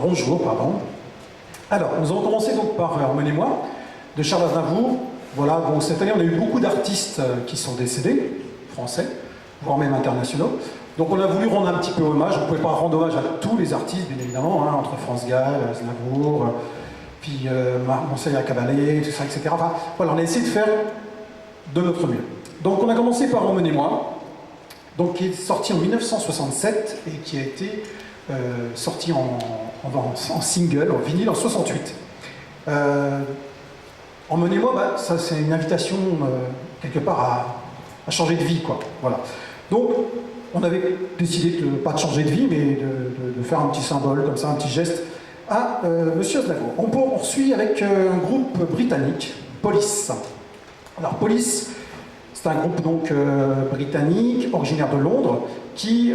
Bonjour, pardon. Alors, nous allons commencer donc par Emmenez-moi, de Charles Aznavour. Voilà, bon, cette année, on a eu beaucoup d'artistes qui sont décédés, français, voire même internationaux. Donc, on a voulu rendre un petit peu hommage. On ne pouvait pas rendre hommage à tous les artistes, bien évidemment, hein, entre France Gall, Aznavour, puis Monseigneur Caballé, tout ça, etc. Enfin, voilà, on a essayé de faire de notre mieux. Donc, on a commencé par Emmenez-moi, donc qui est sorti en 1967 et qui a été sorti en single, en vinyle, en 68. Emmenez-moi, bah, ça c'est une invitation quelque part à changer de vie, quoi. Voilà. Donc, on avait décidé de, pas de changer de vie, mais de faire un petit symbole, comme ça, un petit geste à Monsieur Aznavour. On poursuit avec un groupe britannique, Police. Alors, Police, c'est un groupe donc britannique, originaire de Londres, qui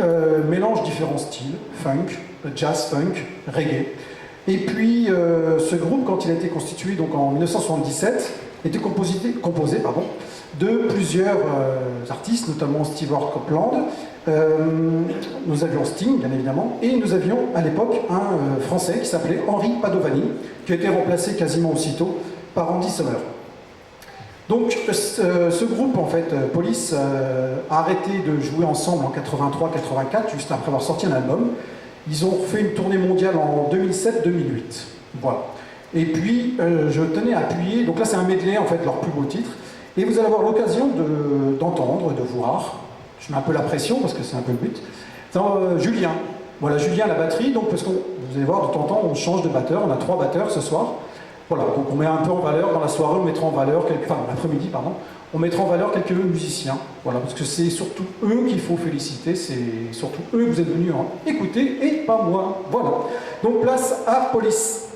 mélange différents styles, funk, jazz, funk, reggae. Et puis, ce groupe, quand il a été constitué donc, en 1977, était composé de plusieurs artistes, notamment Stewart Copeland. Nous avions Sting, bien évidemment, et nous avions à l'époque un Français qui s'appelait Henri Padovani, qui a été remplacé quasiment aussitôt par Andy Summer. Donc, ce groupe, en fait, Police, a arrêté de jouer ensemble en 83-84, juste après avoir sorti un album. Ils ont fait une tournée mondiale en 2007-2008. Voilà. Et puis, je tenais à appuyer, donc là c'est un medley, en fait, leur plus beau titre, et vous allez avoir l'occasion d'entendre, de voir, je mets un peu la pression parce que c'est un peu le but, Julien. Voilà, Julien à la batterie, donc parce que vous allez voir, de temps en temps, on change de batteur, on a 3 batteurs ce soir. Voilà, donc on met un peu en valeur, dans la soirée, on mettra en valeur, enfin l'après-midi, pardon, on mettra en valeur quelques musiciens, voilà, parce que c'est surtout eux qu'il faut féliciter, c'est surtout eux que vous êtes venus écouter, et pas moi, voilà. Donc place à Police.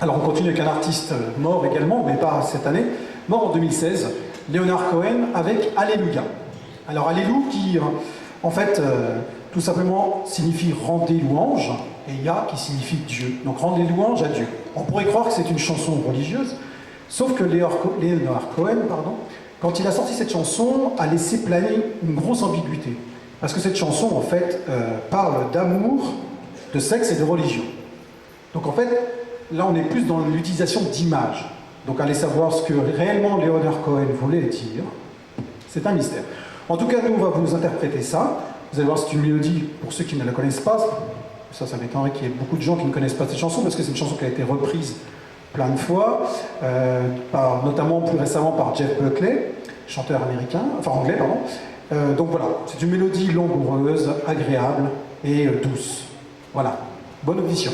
Alors on continue avec un artiste mort également, mais pas cette année, mort en 2016, Leonard Cohen avec Alléluia. Alors Alléluia qui, en fait, tout simplement signifie « rendez louange » et « ya » qui signifie « Dieu ». Donc « rendez louange à Dieu ». On pourrait croire que c'est une chanson religieuse, sauf que Leonard Cohen, quand il a sorti cette chanson, a laissé planer une grosse ambiguïté. Parce que cette chanson, en fait, parle d'amour, de sexe et de religion. Donc en fait, là on est plus dans l'utilisation d'images. Donc allez savoir ce que réellement Leonard Cohen voulait dire. C'est un mystère. En tout cas, nous, on va vous interpréter ça. Vous allez voir, c'est une mélodie, pour ceux qui ne la connaissent pas. Ça m'étonnerait qu'il y ait beaucoup de gens qui ne connaissent pas cette chanson, parce que c'est une chanson qui a été reprise plein de fois, notamment plus récemment par Jeff Buckley, chanteur américain, enfin anglais, pardon. Donc voilà, c'est une mélodie langoureuse, agréable et douce. Voilà, bonne audition.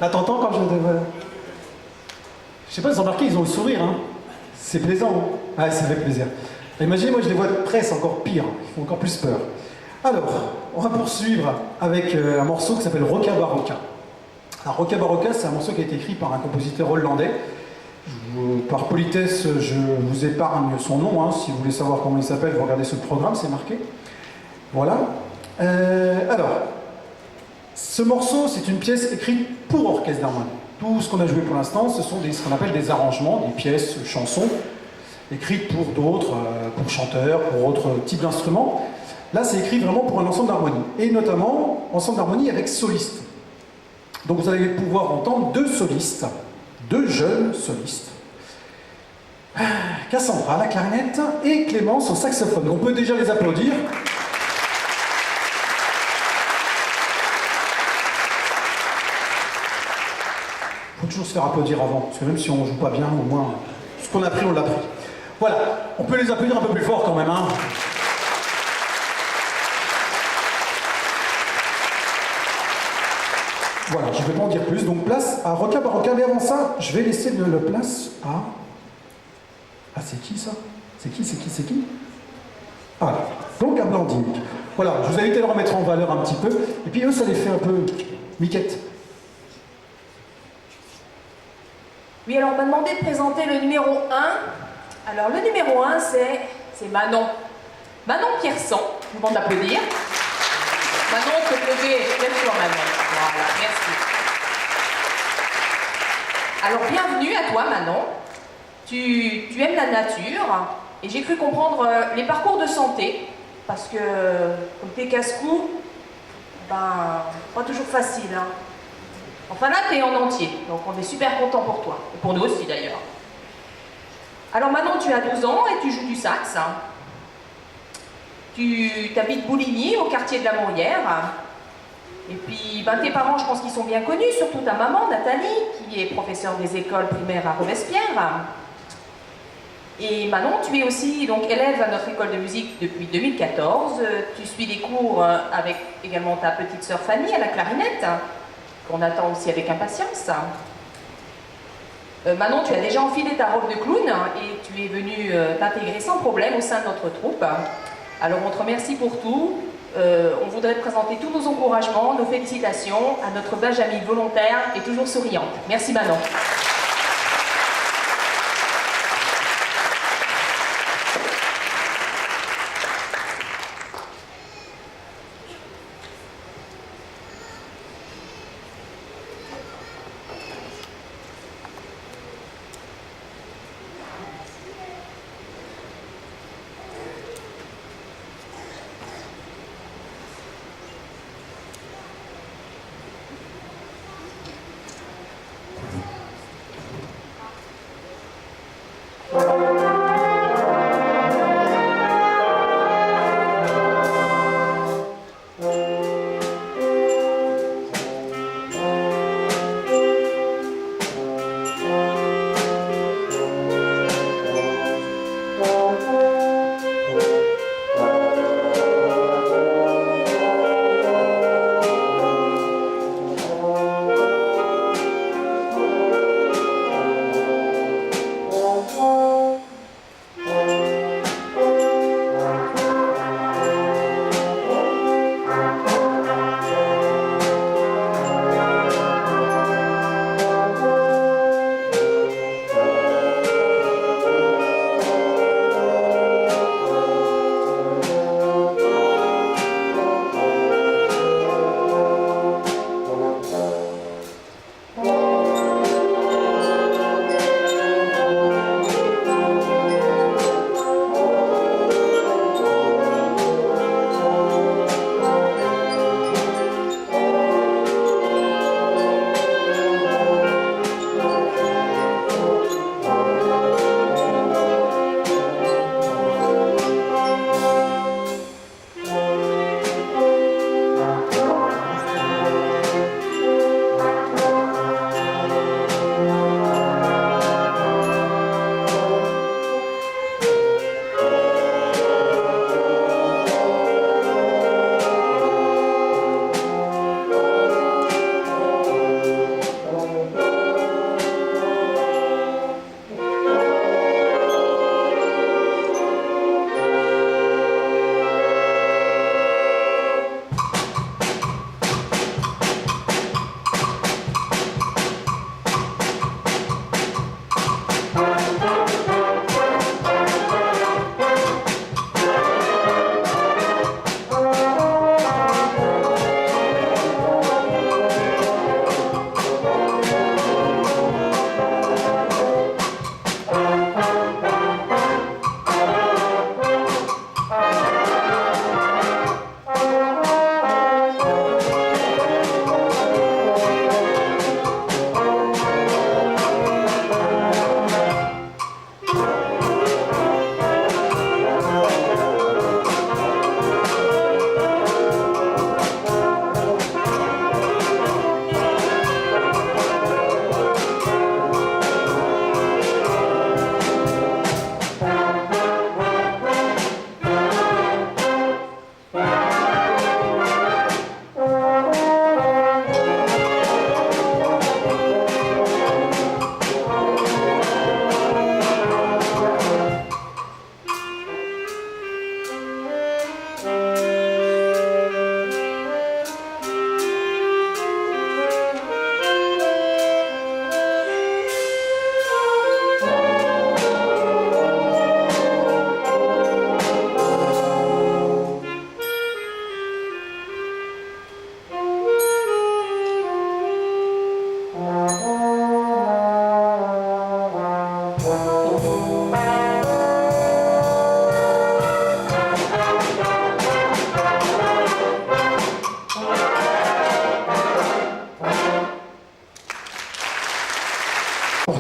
Là, t'entends quand je... Voilà. Je sais pas, ils ont remarqué, ils ont le sourire, hein. C'est plaisant. Hein. Ouais, ça fait plaisir. Imaginez, moi, je les vois de près, c'est encore pire. Ils font encore plus peur. Alors, on va poursuivre avec un morceau qui s'appelle Roca Barocca. Alors, Roca Barocca, c'est un morceau qui a été écrit par un compositeur hollandais. Par politesse, je vous épargne son nom. Hein. Si vous voulez savoir comment il s'appelle, vous regardez sur le programme, c'est marqué. Voilà. Alors, ce morceau, c'est une pièce écrite pour orchestre d'harmonie. Tout ce qu'on a joué pour l'instant, ce sont ce qu'on appelle des arrangements, des pièces, chansons, écrites pour d'autres, pour chanteurs, pour autres types d'instruments. Là, c'est écrit vraiment pour un ensemble d'harmonie. Et notamment, ensemble d'harmonie avec solistes. Donc vous allez pouvoir entendre deux solistes, deux jeunes solistes. Cassandra à la clarinette et Clémence au saxophone. On peut déjà les applaudir. Il faut toujours se faire applaudir avant, parce que même si on ne joue pas bien, au moins, ce qu'on a pris, on l'a pris. Voilà, on peut les applaudir un peu plus fort quand même. Hein. Voilà, je ne vais pas en dire plus. Donc place à Roca Barocca, mais avant ça, je vais laisser la place à... Ah, c'est qui ça? C'est qui? Ah, donc à Blandine. Voilà, je vous invite à le remettre en valeur un petit peu. Et puis eux, ça les fait un peu... Miquette. Oui, alors on m'a demandé de présenter le numéro 1. Alors le numéro 1, c'est Manon. Manon Pierson, je vous demande d'applaudir. Manon, se lever, lève-toi Manon. Voilà, merci. Alors bienvenue à toi Manon. Tu aimes la nature et j'ai cru comprendre les parcours de santé parce que comme t'es casse-cou, ben pas toujours facile. Hein. Enfin là t'es en entier, donc on est super content pour toi, et pour nous aussi d'ailleurs. Alors Manon, tu as 12 ans et tu joues du sax. Tu habites Bouligny, au quartier de la Maurière. Et puis, ben, tes parents, je pense qu'ils sont bien connus, surtout ta maman, Nathalie, qui est professeure des écoles primaires à Robespierre. Et Manon, tu es aussi donc, élève à notre école de musique depuis 2014. Tu suis des cours avec également ta petite sœur Fanny à la clarinette, qu'on attend aussi avec impatience. Manon, tu as déjà enfilé ta robe de clown et tu es venue t'intégrer sans problème au sein de notre troupe. Alors on te remercie pour tout. On voudrait te présenter tous nos encouragements, nos félicitations à notre Benjamin volontaire et toujours souriante. Merci Manon.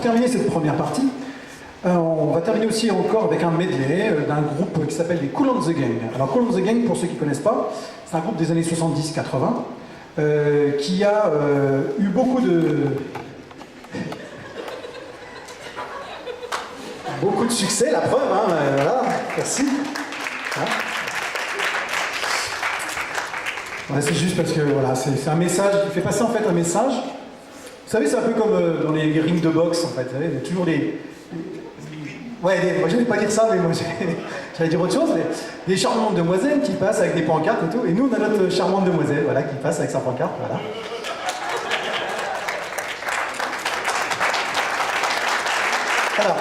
terminer cette première partie, on va terminer aussi encore avec un medley d'un groupe qui s'appelle les Kool and the Gang. Alors Kool and the Gang, pour ceux qui ne connaissent pas, c'est un groupe des années 70-80 qui a eu beaucoup de succès, la preuve, hein, voilà, merci. Hein. Ouais, c'est juste parce que voilà, c'est un message, il fait passer en fait un message. Vous savez, c'est un peu comme dans les rings de boxe en fait, vous savez, il y a toujours moi je vais pas dire ça, mais moi j'allais dire autre chose, des charmantes demoiselles qui passent avec des pancartes et tout, et nous on a notre charmante demoiselle, voilà, qui passe avec sa pancarte, voilà. Alors,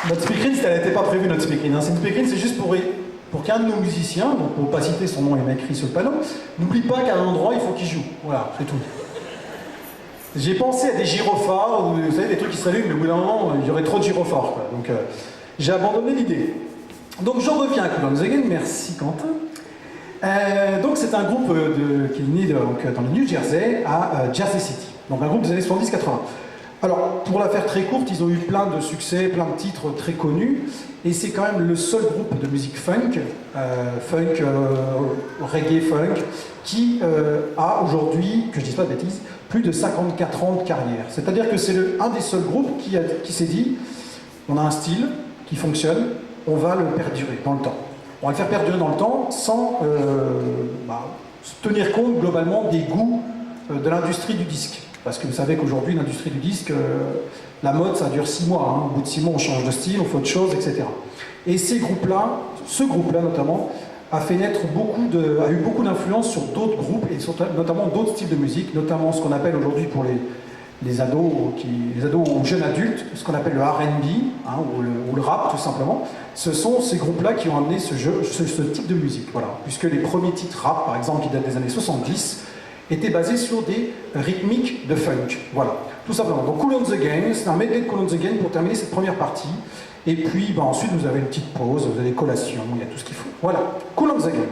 notre speakerine, elle n'était pas prévue, notre speakerine. Hein. Cette speakerine, c'est juste pour qu'un de nos musiciens, donc pour ne pas citer son nom, il m'a écrit sur le panneau, n'oublie pas qu'à un endroit, il faut qu'il joue. Voilà, c'est tout. J'ai pensé à des gyrophares, vous savez, des trucs qui s'allument, mais au bout d'un moment, il y aurait trop de gyrophares. Quoi. Donc, j'ai abandonné l'idée. Donc, j'en reviens à Kool and the Gang. Merci, Quentin. Donc, c'est un groupe qui est né donc, dans le New Jersey, à Jersey City. Donc, un groupe des années 70-80. Alors, pour la faire très courte, ils ont eu plein de succès, plein de titres très connus, et c'est quand même le seul groupe de musique funk, reggae funk, qui a aujourd'hui, que je ne dise pas de bêtises, plus de 54 ans de carrière. C'est-à-dire que c'est un des seuls groupes qui s'est dit, on a un style qui fonctionne, on va le perdurer dans le temps. On va le faire perdurer dans le temps sans tenir compte globalement des goûts de l'industrie du disque. Parce que vous savez qu'aujourd'hui, l'industrie du disque, la mode, ça dure 6 mois. Hein. Au bout de 6 mois, on change de style, on fait autre chose, etc. Et ce groupe-là notamment, a eu beaucoup d'influence sur d'autres groupes, et notamment d'autres styles de musique, notamment ce qu'on appelle aujourd'hui pour les ados ou jeunes adultes, ce qu'on appelle le R&B, hein, ou le rap tout simplement. Ce sont ces groupes-là qui ont amené ce type de musique. Voilà. Puisque les premiers titres rap, par exemple, qui datent des années 70, étaient basés sur des rythmiques de funk. Voilà, tout simplement. Donc Kool and the Gang, c'est un medley de Kool and the Gang pour terminer cette première partie. Et puis ensuite vous avez une petite pause, vous avez des collations, il y a tout ce qu'il faut. Voilà, Kool and the Gang.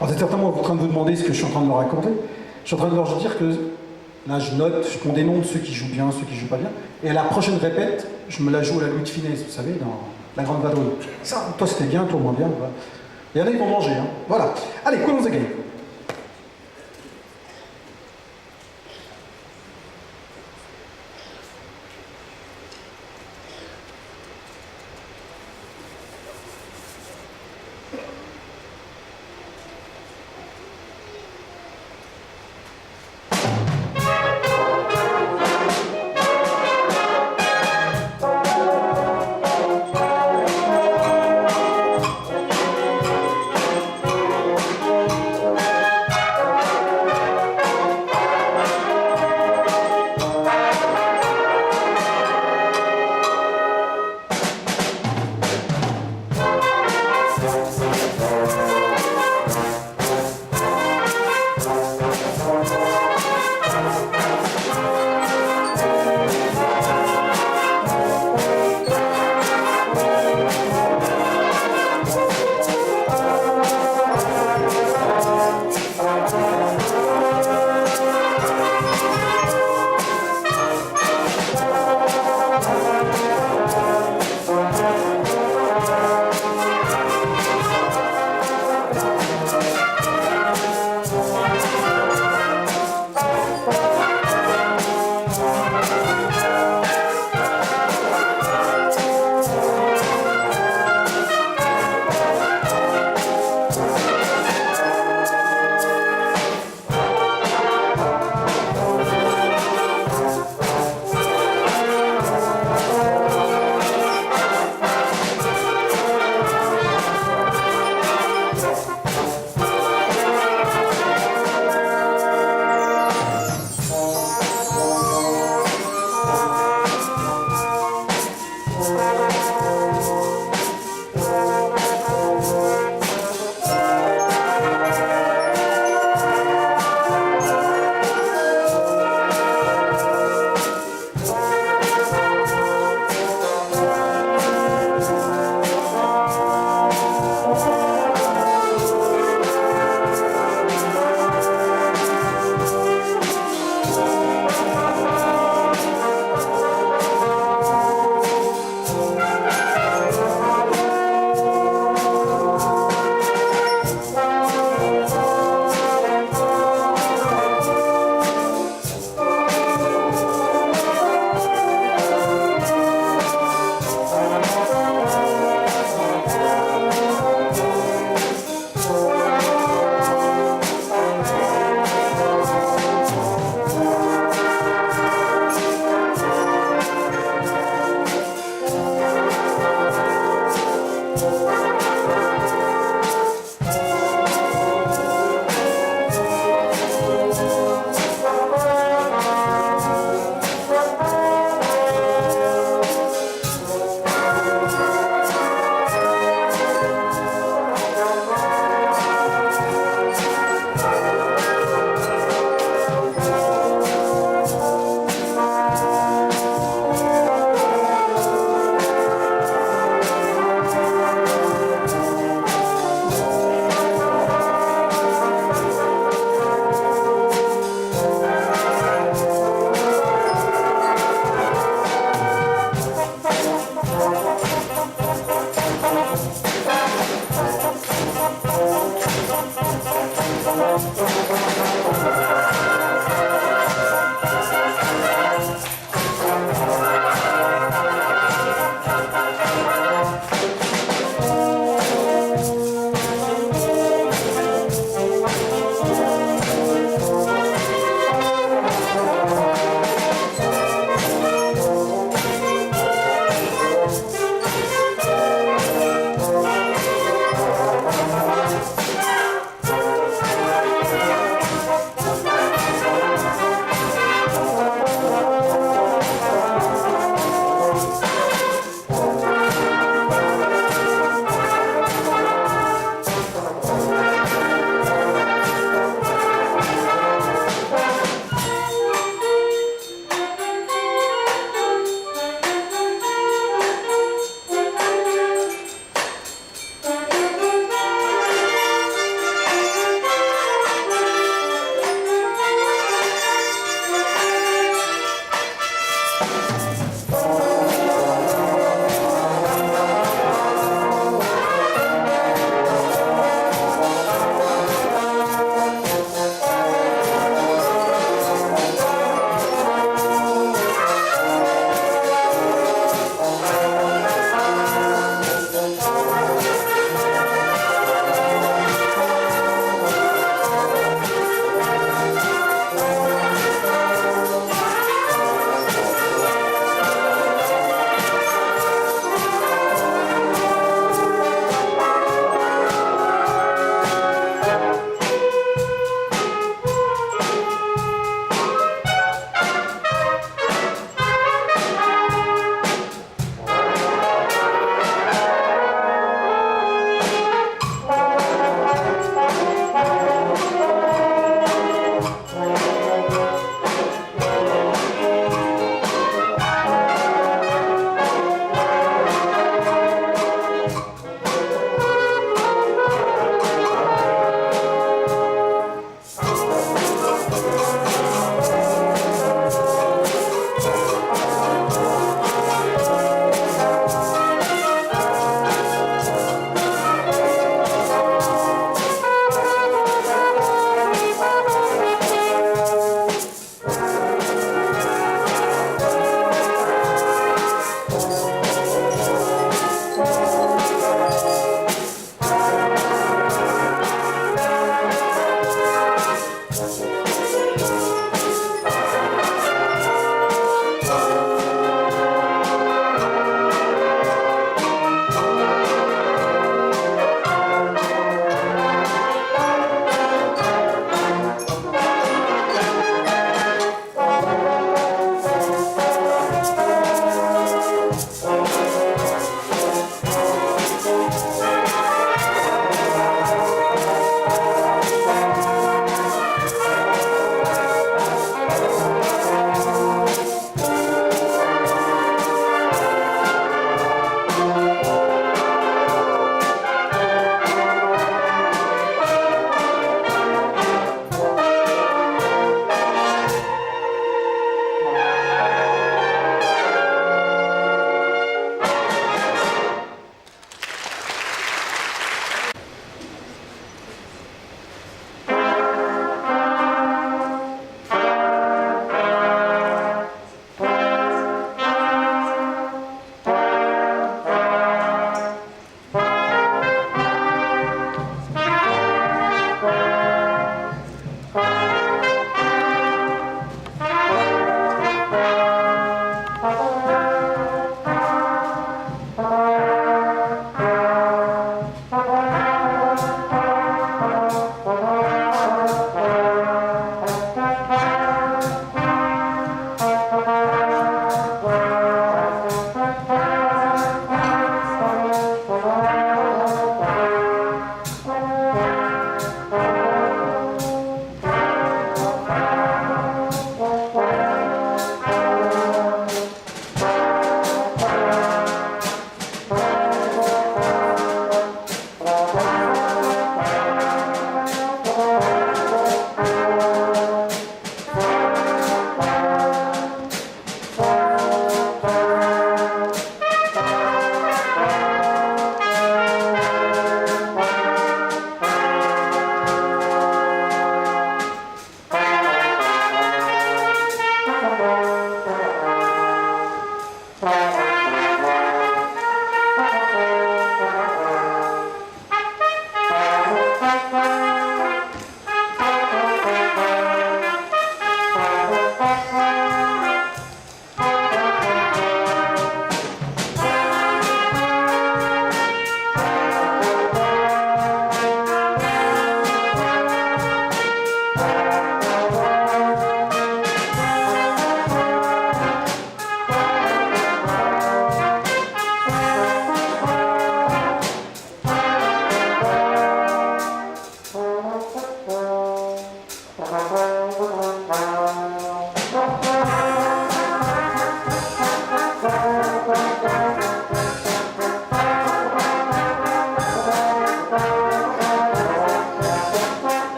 Alors, vous êtes certainement en train de vous demander ce que je suis en train de leur raconter. Je suis en train de leur dire que là, je note, je prends des noms de ceux qui jouent bien, ceux qui jouent pas bien. Et à la prochaine répète, je me la joue à la Louis de Funès, vous savez, dans La Grande Vadrouille. Ça, toi c'était bien, toi moins bien. Voilà. Il y en a, ils vont manger. Hein. Voilà. Allez, Kool and the Gang.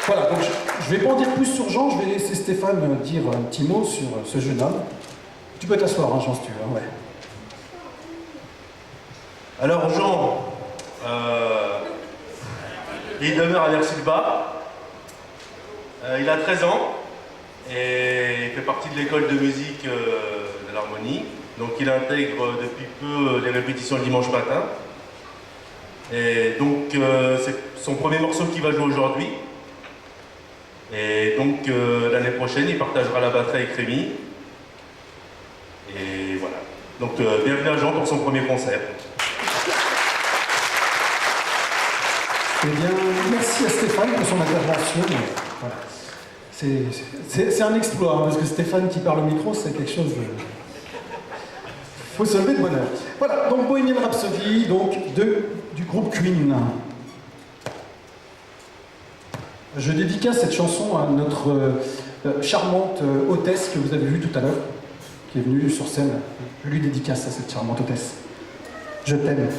Voilà, donc je ne vais pas en dire plus sur Jean, je vais laisser Stéphane dire un petit mot sur ce jeune homme. Tu peux t'asseoir, hein, Jean, si tu veux. Ouais. Alors Jean, il demeure à Vers-sur-le-Bas. Il a 13 ans et il fait partie de l'école de musique de l'harmonie. Donc il intègre depuis peu les répétitions le dimanche matin. Et donc c'est son premier morceau qu'il va jouer aujourd'hui. Et donc l'année prochaine, il partagera la batterie avec Rémi. Et voilà. Donc bienvenue à Jean pour son premier concert. Eh bien, merci à Stéphane pour son intervention. Voilà. C'est un exploit, hein, parce que Stéphane qui parle au micro, c'est quelque chose de... faut se lever de bonne heure. Voilà, donc Bohemian Rhapsody, donc du groupe Queen. Je dédicace cette chanson à notre charmante hôtesse que vous avez vue tout à l'heure, qui est venue sur scène. Je lui dédicace à cette charmante hôtesse. Je t'aime.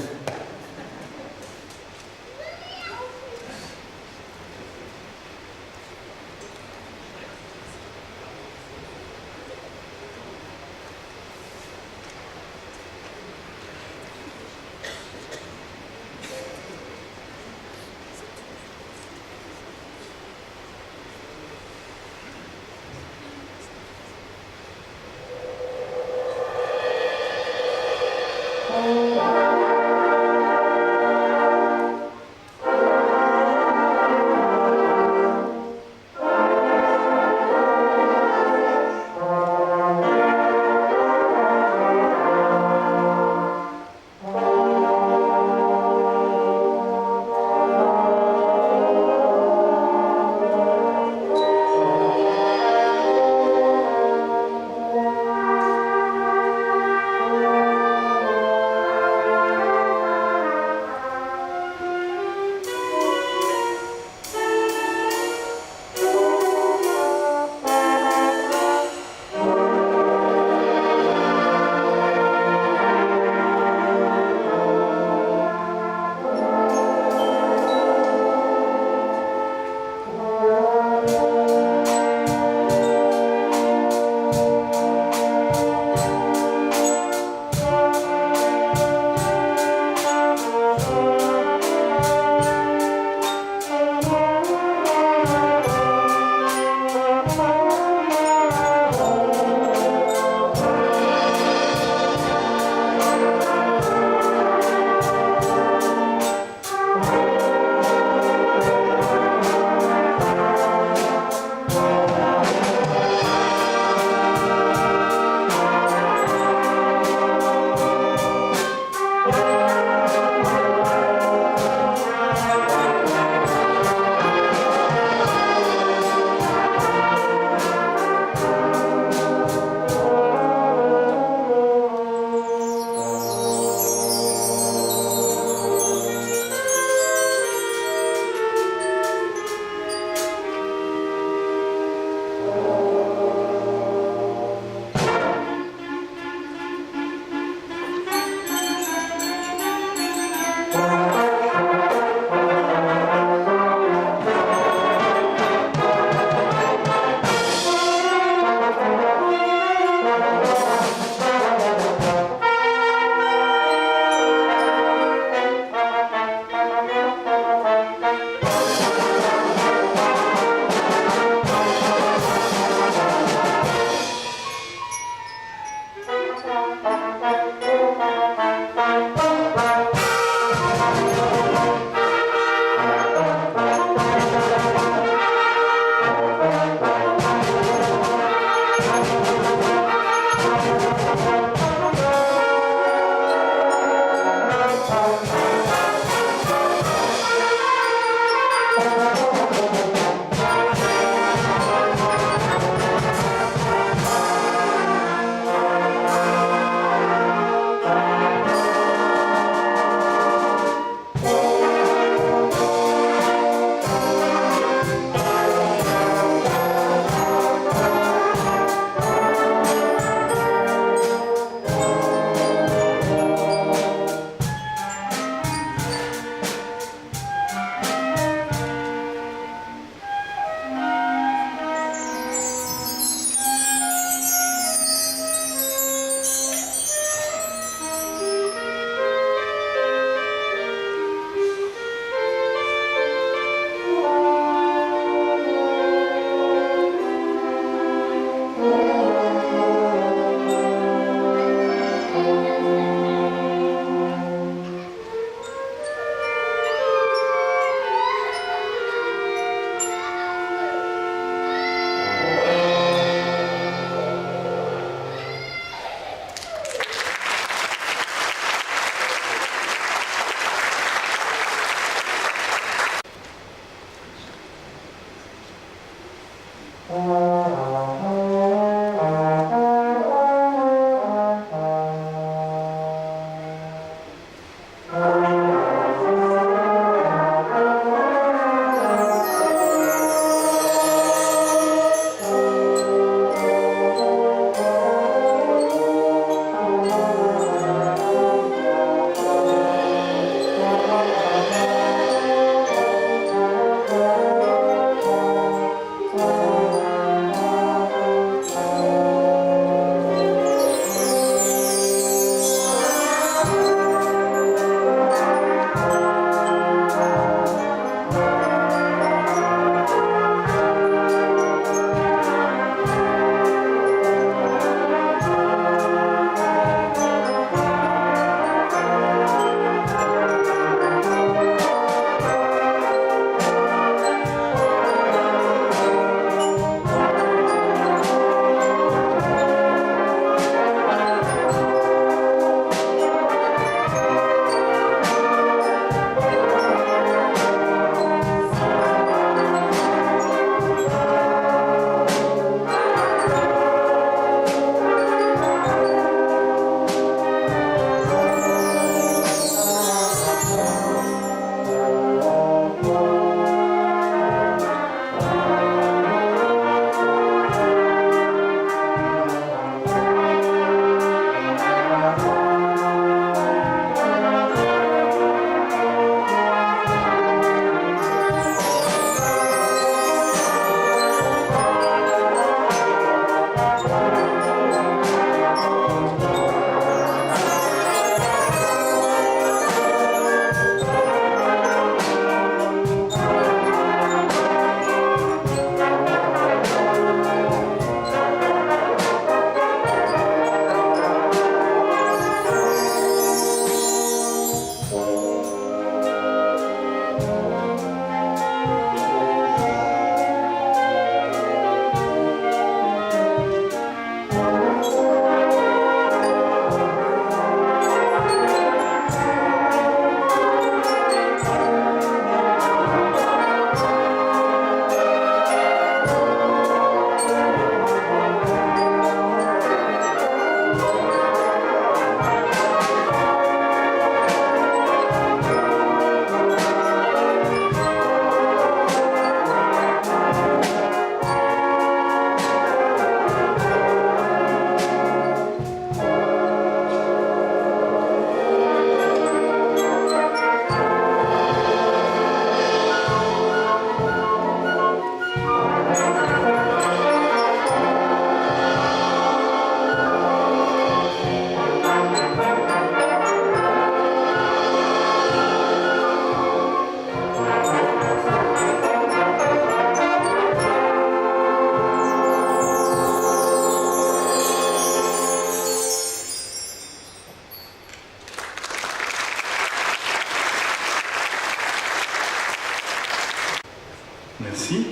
Merci.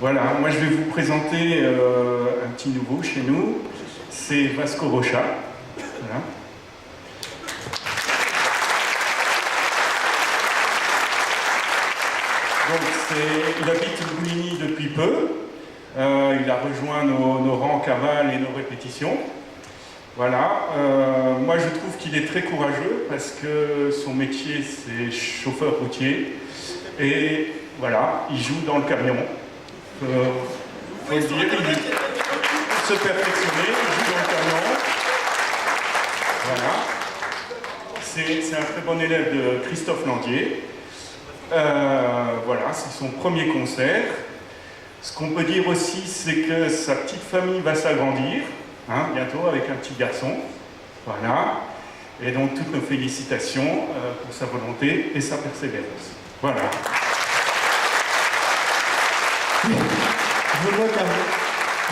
Voilà, moi je vais vous présenter un petit nouveau chez nous, c'est Vasco Rocha. Voilà. Donc il habite Bouligny depuis peu, il a rejoint nos rangs cavales et nos répétitions. Voilà, moi je trouve qu'il est très courageux parce que son métier c'est chauffeur routier et voilà, il joue dans le camion. Faut le dire, il se perfectionner, il joue dans le camion. Voilà. C'est un très bon élève de Christophe Landier. Voilà, c'est son premier concert. Ce qu'on peut dire aussi, c'est que sa petite famille va s'agrandir, hein, bientôt avec un petit garçon. Voilà. Et donc toutes nos félicitations pour sa volonté et sa persévérance. Voilà.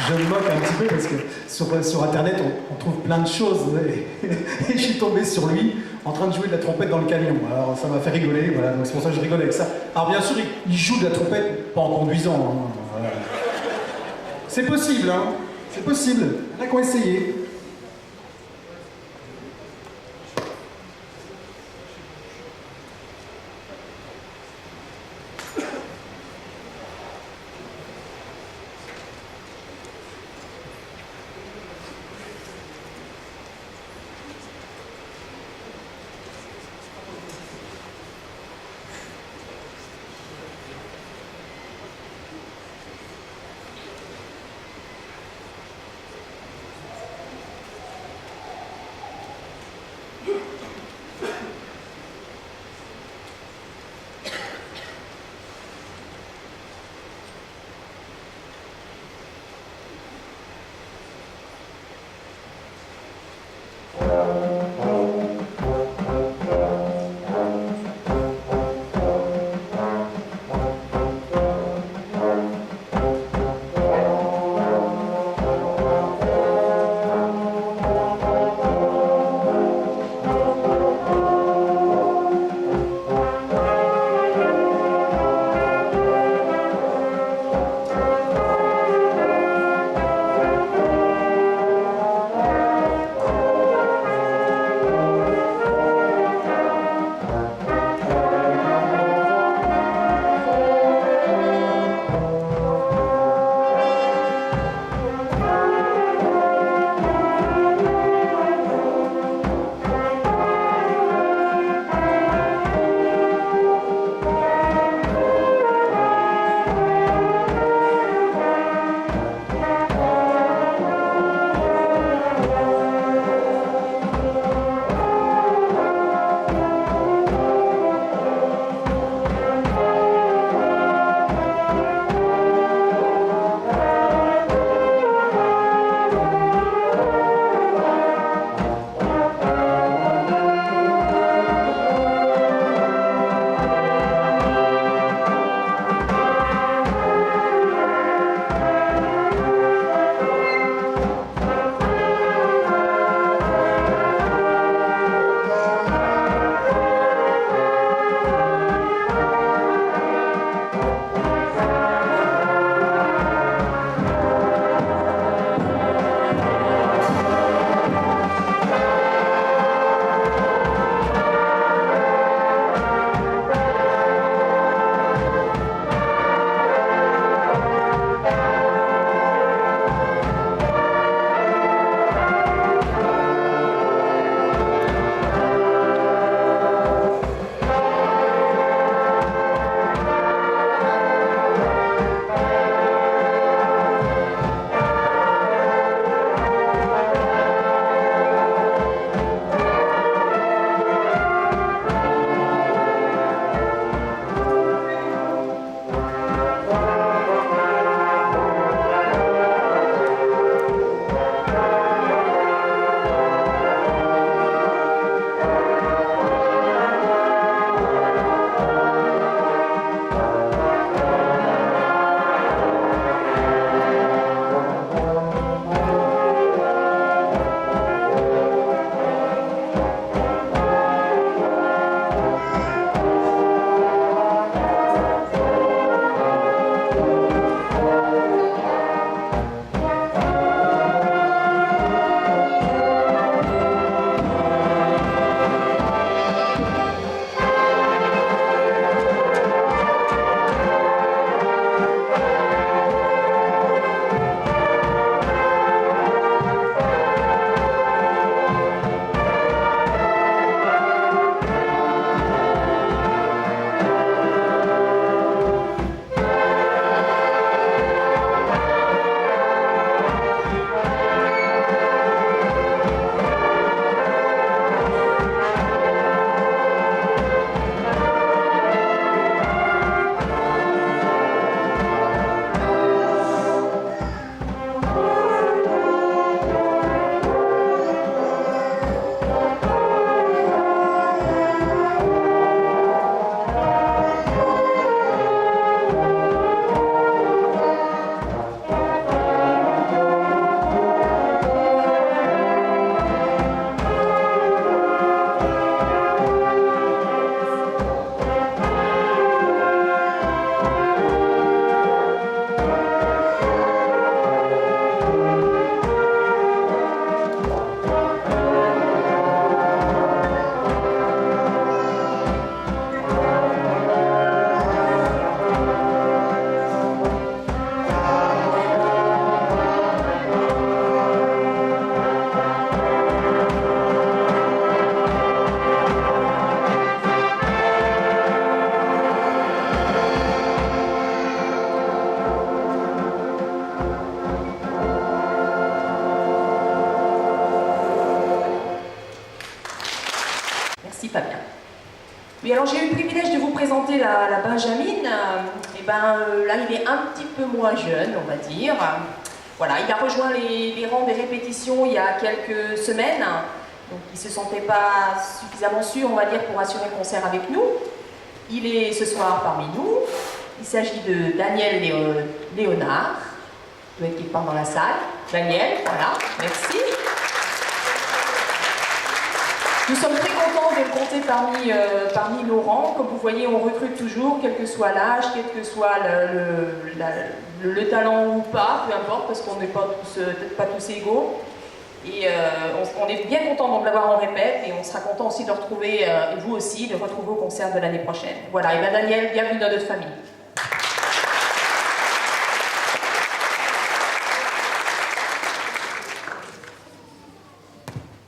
Je me moque un petit peu parce que sur internet on trouve plein de choses et je suis tombé sur lui en train de jouer de la trompette dans le camion. Alors ça m'a fait rigoler, voilà, donc c'est pour ça que je rigole avec ça. Alors bien sûr il joue de la trompette pas en conduisant. Hein, voilà. C'est possible, hein, c'est possible. Il y en a qui ont essayé. Oui, alors j'ai eu le privilège de vous présenter la Benjamine. Et ben là, il est un petit peu moins jeune, on va dire. Voilà, il a rejoint les rangs des répétitions il y a quelques semaines. Donc il ne se sentait pas suffisamment sûr, on va dire, pour assurer le concert avec nous. Il est ce soir parmi nous. Il s'agit de Daniel Léonard. Il doit être quelque part dans la salle. Daniel, voilà, merci. Nous sommes très contents de le compter parmi nos rangs. Comme vous voyez, on recrute toujours, quel que soit l'âge, quel que soit le talent ou pas, peu importe, parce qu'on n'est pas tous égaux. Et on est bien content de l'avoir en répète, et on sera content aussi de le retrouver, et vous aussi, de le retrouver au concert de l'année prochaine. Voilà, et bien Daniel, bienvenue dans notre famille.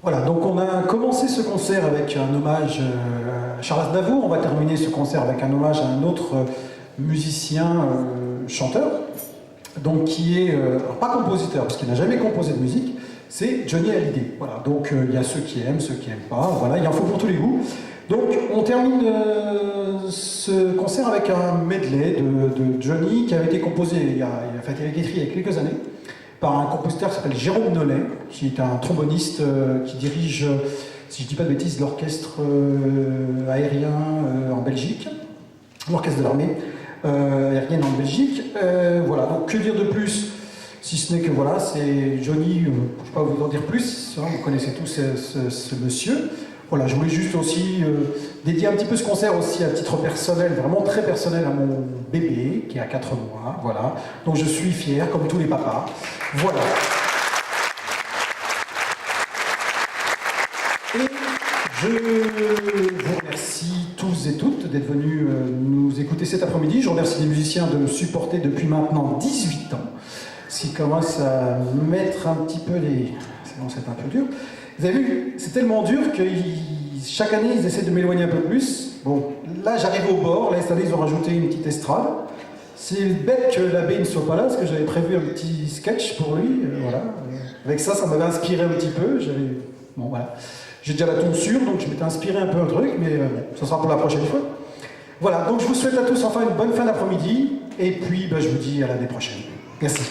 Voilà, donc on a commencé ce concert avec un hommage à Charles Aznavour. On va terminer ce concert avec un hommage à un autre musicien, chanteur, donc qui est, pas compositeur, parce qu'il n'a jamais composé de musique, c'est Johnny Hallyday. Voilà, donc il y a ceux qui aiment, ceux qui n'aiment pas, voilà, il en faut pour tous les goûts. Donc on termine ce concert avec un medley de Johnny qui avait été composé, il a été écrit il y a quelques années, par un compositeur qui s'appelle Jérôme Nollet, qui est un tromboniste qui dirige, si je ne dis pas de bêtises, l'orchestre aérien en Belgique, l'orchestre de l'armée aérienne en Belgique. Voilà, donc que dire de plus, si ce n'est que voilà, c'est Johnny, je ne peux pas vous en dire plus, hein, vous connaissez tous ce monsieur. Voilà, je voulais juste aussi dédier un petit peu ce concert aussi à titre personnel, vraiment très personnel, à mon bébé qui a 4 mois, voilà. Donc je suis fier, comme tous les papas. Voilà. Et je vous remercie tous et toutes d'être venus nous écouter cet après-midi. Je remercie les musiciens de me supporter depuis maintenant 18 ans. S'ils commencent à mettre un petit peu les... C'est bon, c'est un peu dur. Vous avez vu, c'est tellement dur que chaque année, ils essaient de m'éloigner un peu plus. Bon, là, j'arrive au bord. Là, cette année, ils ont rajouté une petite estrade. C'est bête que l'abbé ne soit pas là, parce que j'avais prévu un petit sketch pour lui. Voilà. Avec ça, ça m'avait inspiré un petit peu. Bon, voilà. J'ai déjà la tonsure, donc je m'étais inspiré un peu un truc, mais bon, ça sera pour la prochaine fois. Voilà, donc je vous souhaite à tous enfin une bonne fin d'après-midi. Et puis, je vous dis à l'année prochaine. Merci.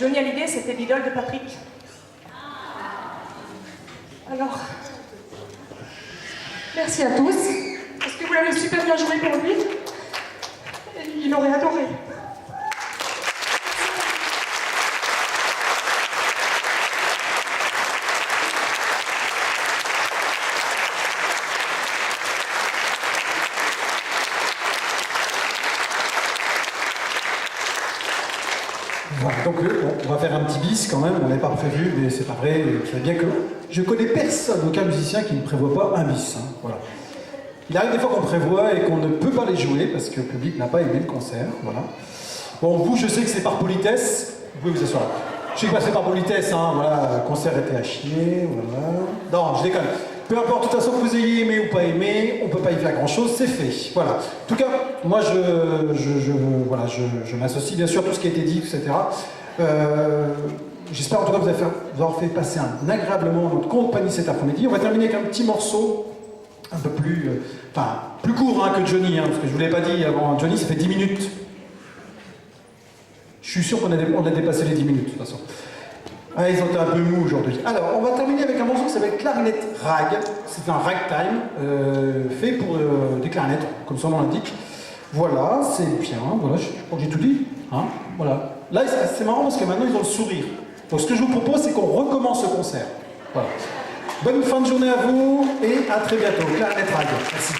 Johnny Hallyday, c'était l'idole de Patrick. Alors, merci à tous, parce que vous l'avez super bien joué pour lui. Et il aurait adoré. Voilà, donc bon, on va faire un petit bis quand même, on n'avait pas prévu, mais c'est pas vrai, vous savez bien que je connais personne, aucun musicien qui ne prévoit pas un bis. Hein, voilà. Il arrive des fois qu'on prévoit et qu'on ne peut pas les jouer parce que le public n'a pas aimé le concert. Voilà. Bon, vous, je sais que c'est par politesse, vous pouvez vous asseoir. Je sais que c'est par politesse, hein, voilà, le concert était à chier, voilà. Non, je déconne. Peu importe, de toute façon, que vous ayez aimé ou pas aimé, on peut pas y faire grand-chose, c'est fait. Voilà. En tout cas, moi, je m'associe bien sûr à tout ce qui a été dit, etc. J'espère en tout cas vous avoir fait passer un agréable moment dans notre compagnie cet après-midi. On va terminer avec un petit morceau un peu plus, plus court hein, que Johnny, hein, parce que je vous l'ai pas dit avant. Johnny, ça fait 10 minutes. Je suis sûr qu'on a dépassé les 10 minutes, de toute façon. Ah, ils ont été un peu mous aujourd'hui. Alors, on va terminer avec un morceau qui s'appelle Clarinette Rag. C'est un ragtime fait pour des clarinettes, comme son nom l'indique. Voilà, c'est bien. Voilà, je crois que j'ai tout dit. Hein, voilà. Là, c'est marrant parce que maintenant, ils ont le sourire. Donc, ce que je vous propose, c'est qu'on recommence ce concert. Voilà. Bonne fin de journée à vous et à très bientôt. Clarinette Rag. Merci.